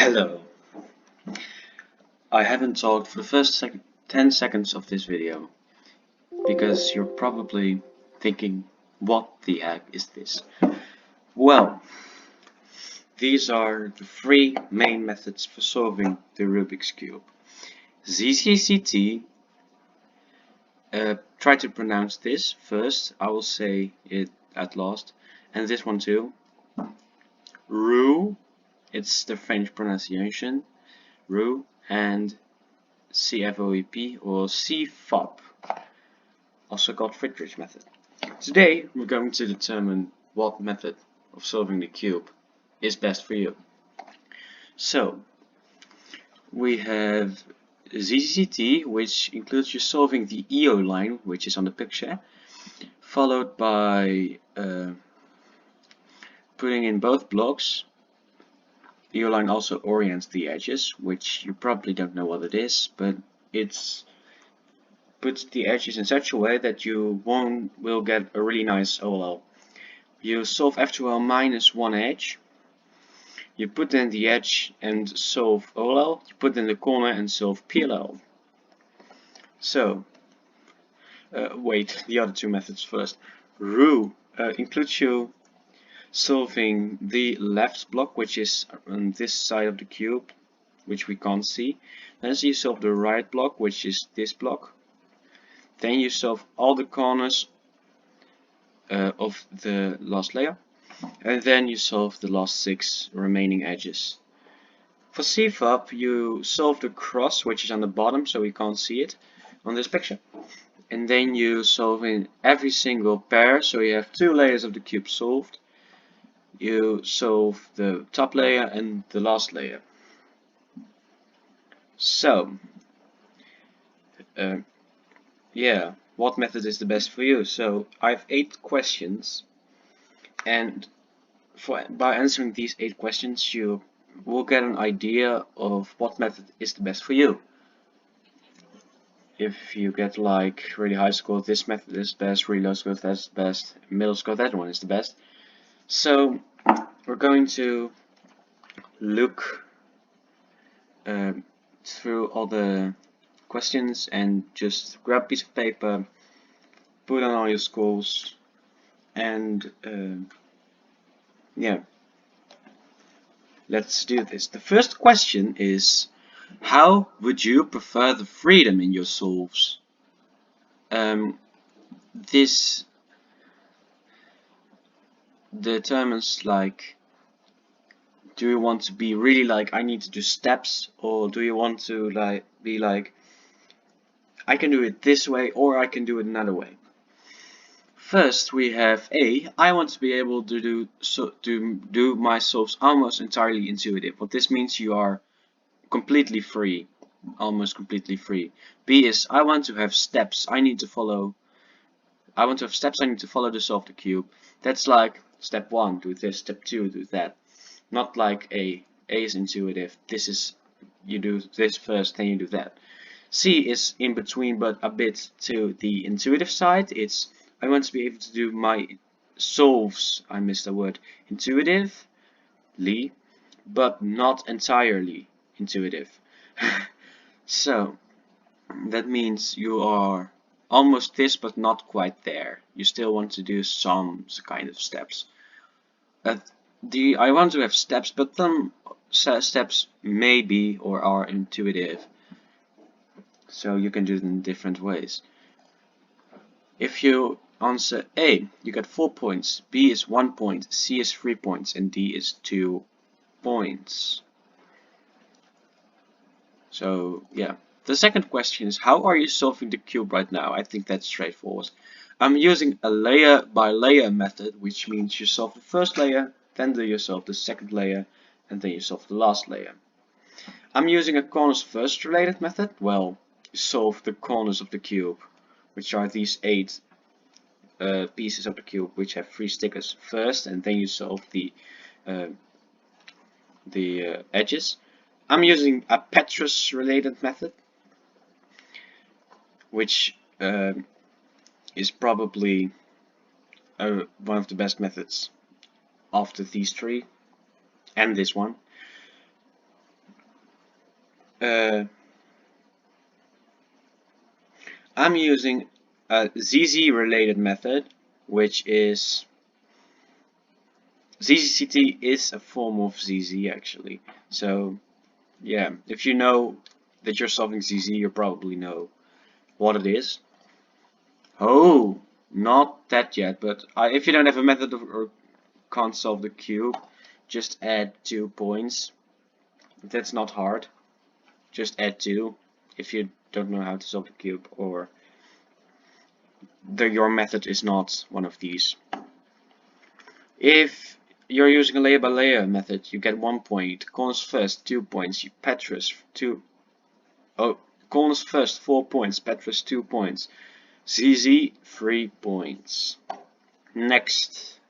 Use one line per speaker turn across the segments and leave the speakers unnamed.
Hello. I haven't talked for the first 10 seconds of this video because you're probably thinking, what the heck is this? Well, these are the three main methods for solving the Rubik's Cube. ZCCT, try to pronounce this first, I will say it at last, and this one too. Roux, it's the French pronunciation, Roux, and CFOEP or CFOP, also called Friedrich method. Today we're going to determine what method of solving the cube is best for you. So we have ZCT, which includes you solving the EO line, which is on the picture, followed by putting in both blocks. The EO line also orients the edges, which you probably don't know what it is, but it's puts the edges in such a way that you will get a really nice OLL. You solve F2L minus one edge, you put in the edge and solve OLL, you put in the corner and solve PLL. So, wait, the other two methods first. Roux includes you solving the left block, which is on this side of the cube, which we can't see. Then you solve the right block, which is this block. Then you solve all the corners of the last layer, and then you solve the last 6 remaining edges. For CFOP, you solve the cross, which is on the bottom, so we can't see it on this picture. And then you solve in every single pair, so you have 2 layers of the cube solved. You solve the top layer and the last layer. So, yeah, what method is the best for you? So I have 8 questions, and by answering these 8 questions you will get an idea of what method is the best for you. If you get like really high score, this method is best, really low score, that's the best, middle score, that one is the best. So we're going to look through all the questions and just grab a piece of paper, put on all your scores, and yeah, let's do this. The first question is, how would you prefer the freedom in your solves? This determines like, do you want to be really like, I need to do steps, or do you want to like be like, I can do it this way or I can do it another way? First we have A, I want to be able to do my solves almost entirely intuitive. What this means, you are completely free, almost completely free. B is, I want to have steps I need to follow. I want to have steps I need to follow to solve the cube. That's like step 1, do this, step 2, do that. Not like A. A is intuitive. This is, you do this first, then you do that. C is in between, but a bit to the intuitive side. It's, I want to be able to do my solves, I missed a word, intuitively, but not entirely intuitive. So that means you are almost this, but not quite there. You still want to do some kind of steps. I want to have steps, but some steps may be or are intuitive, so you can do them in different ways. If you answer A, you get 4 points, B is 1 point, C is 3 points, and D is 2 points. So yeah. The second question is, how are you solving the cube right now? I think that's straightforward. I'm using a layer by layer method, which means you solve the first layer, then you solve the second layer, and then you solve the last layer. I'm using a corners first related method. Well, you solve the corners of the cube, which are these 8 pieces of the cube, which have 3 stickers first, and then you solve the edges. I'm using a Petrus related method, which is probably one of the best methods after these 3 and this one. Uh, I'm using a ZZ related method, which is ZZCT is a form of ZZ actually. So yeah, if you know that you're solving ZZ, you probably know what it is. Oh, not that yet, but if you don't have a method or can't solve the cube, just add 2 points. That's not hard. Just add 2 if you don't know how to solve the cube or your method is not one of these. If you're using a layer by layer method, you get 1 point. Corners first, 2 points. Petrus, 2. Oh, corners first, 4 points. Petrus, 2 points. ZZ, 3 points. Next.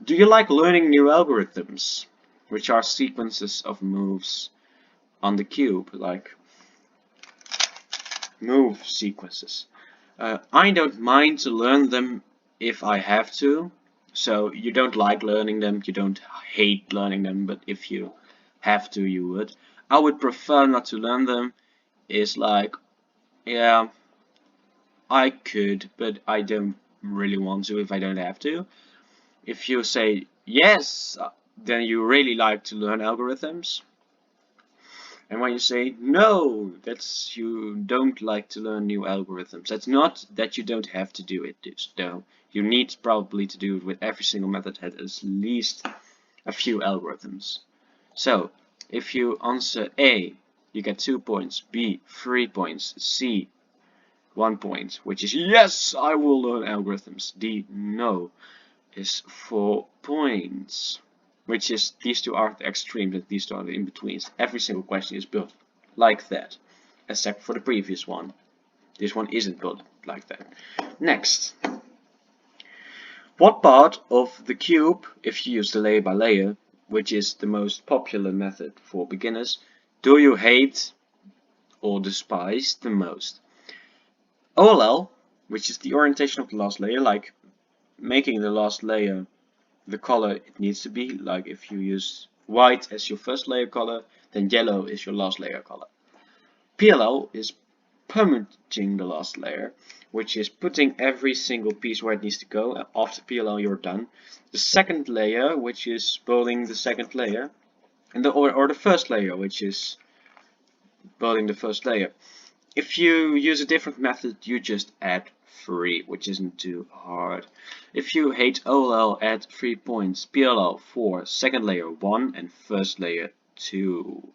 Do you like learning new algorithms, which are sequences of moves on the cube, like move sequences? I don't mind to learn them if I have to. So you don't like learning them, you don't hate learning them, but if you have to, you would. I would prefer not to learn them. Is like, yeah, I could, but I don't really want to if I don't have to. If you say yes, then you really like to learn algorithms. And when you say no, that's you don't like to learn new algorithms. That's not that you don't have to do it, though. You need probably to do it with every single method that has at least a few algorithms. So, if you answer A, you get 2 points, B, 3 points, C, 1 point, which is yes, I will learn algorithms. D, no, is 4 points. Which is, these two are the extremes and these two are the in-betweens. Every single question is built like that, except for the previous one. This one isn't built like that. Next. What part of the cube, if you use the layer by layer, which is the most popular method for beginners, do you hate or despise the most? OLL, which is the orientation of the last layer, like making the last layer the color it needs to be, like if you use white as your first layer color, then yellow is your last layer color. PLL is permuting the last layer, which is putting every single piece where it needs to go. After PLL you're done. The second layer, which is building the second layer, and or the first layer, which is building the first layer. If you use a different method, you just add 3, which isn't too hard. If you hate OLL, add 3 points. PLL 4, second layer 1, and first layer 2.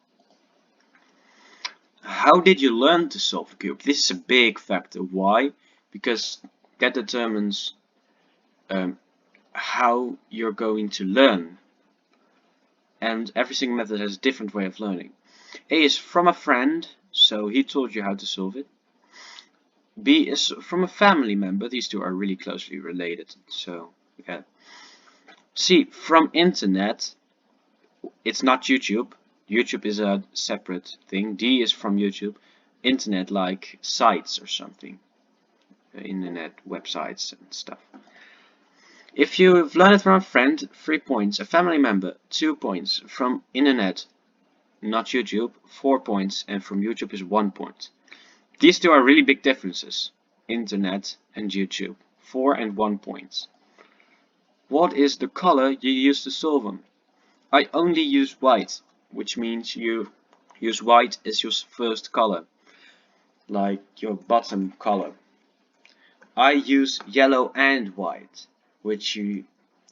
How did you learn to solve a cube? This is a big factor. Why? Because that determines how you're going to learn. And every single method has a different way of learning. A is from a friend, so he told you how to solve it. B is from a family member. These two are really closely related, so yeah. C, from internet. It's not YouTube. YouTube is a separate thing. D is from YouTube. Internet, like sites or something. Internet websites and stuff. If you've learned it from a friend, 3 points. A family member, 2 points. From internet, not YouTube, 4 points. And from YouTube is 1 point. These two are really big differences. Internet and YouTube, 4 and 1 points. What is the color you use to solve them? I only use white, which means you use white as your first color, like your bottom color. I use yellow and white, which you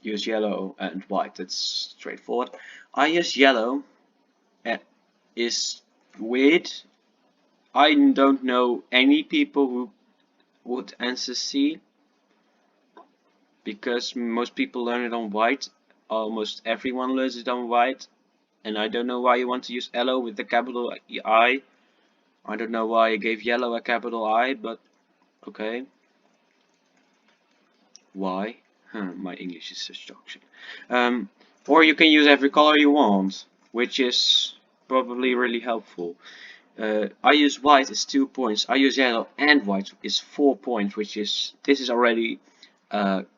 use yellow and white. That's straightforward. I use yellow. Is weird. I don't know any people who would answer C, because most people learn it on white. Almost everyone learns it on white. And I don't know why you want to use yellow with the capital I. I don't know why I gave yellow a capital I, but okay. Why? My English is such dog shit. Or you can use every color you want, which is probably really helpful. I use white is 2 points. I use yellow and white is 4 points, which is this is already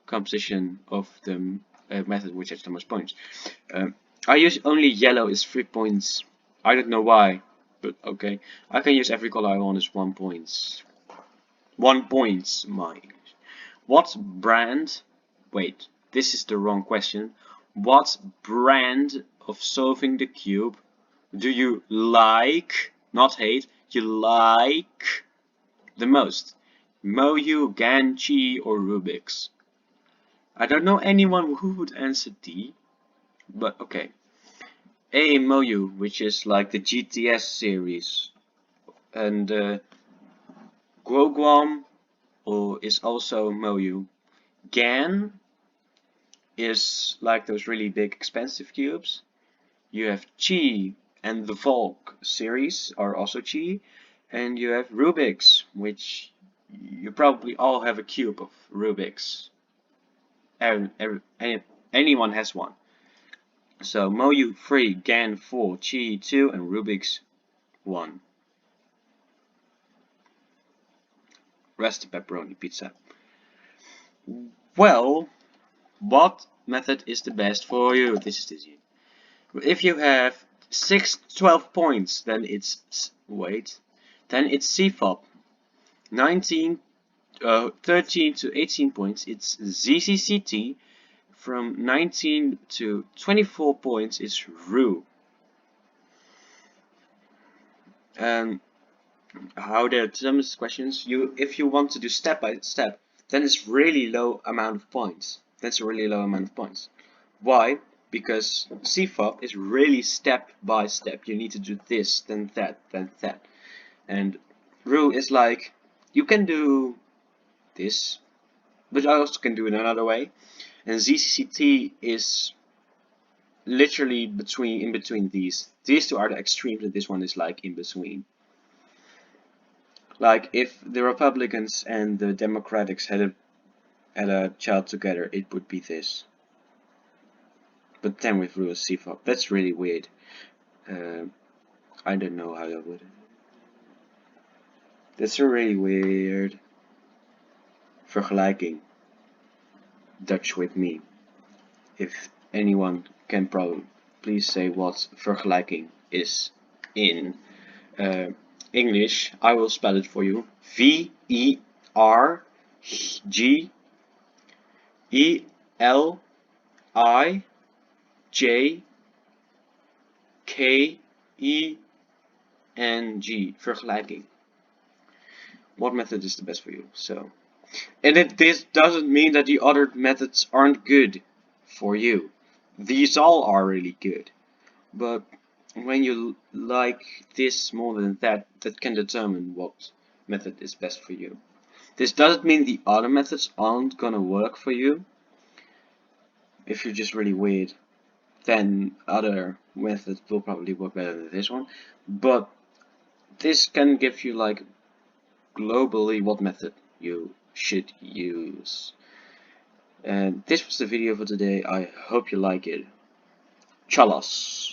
composition of the method which has the most points. I use only yellow is 3 points. I don't know why. But okay, I can use every color I want as 1 point. 1 point, my. What brand? Wait, this is the wrong question. What brand of solving the cube do you like, not hate, you like the most? Moyu, Ganchi, or Rubik's? I don't know anyone who would answer D, but okay. A, Moyu, which is like the GTS series, and Guoguam is also Moyu. Gan is like those really big expensive cubes. You have Chi and the Volk series are also Chi, and you have Rubik's, which you probably all have a cube of Rubik's. Anyone has one. So Moyu 3, Gan 4, Chi 2, and Rubik's 1. Rest pepperoni pizza. Well, what method is the best for you? This is easy. If you have 12 points, then it's CFOP. 13 to 18 points, it's ZCCT. From 19 to 24 points, it's RU. And how they determine questions? If you want to do step by step, then it's really low amount of points. That's a really low amount of points. Why? Because CFOP is really step by step. You need to do this, then that, then that. And RU is like, you can do this, but I also can do it another way. And ZCCT is literally in between these. These two are the extremes, and this one is like in between. Like if the Republicans and the Democrats had a child together, it would be this. But then with Rule CFOP, that's really weird. I don't know how that would. That's a really weird vergelijking. Dutch with me. If anyone can probably please say what vergelijking is in English, I will spell it for you. vergelijking. What method is the best for you? So, and this doesn't mean that the other methods aren't good for you. These all are really good. But when you like this more than that, that can determine what method is best for you. This doesn't mean the other methods aren't gonna work for you. If you're just really weird, then other methods will probably work better than this one. But this can give you like globally what method you should use. And this was the video for today. I hope you like it. Chalos!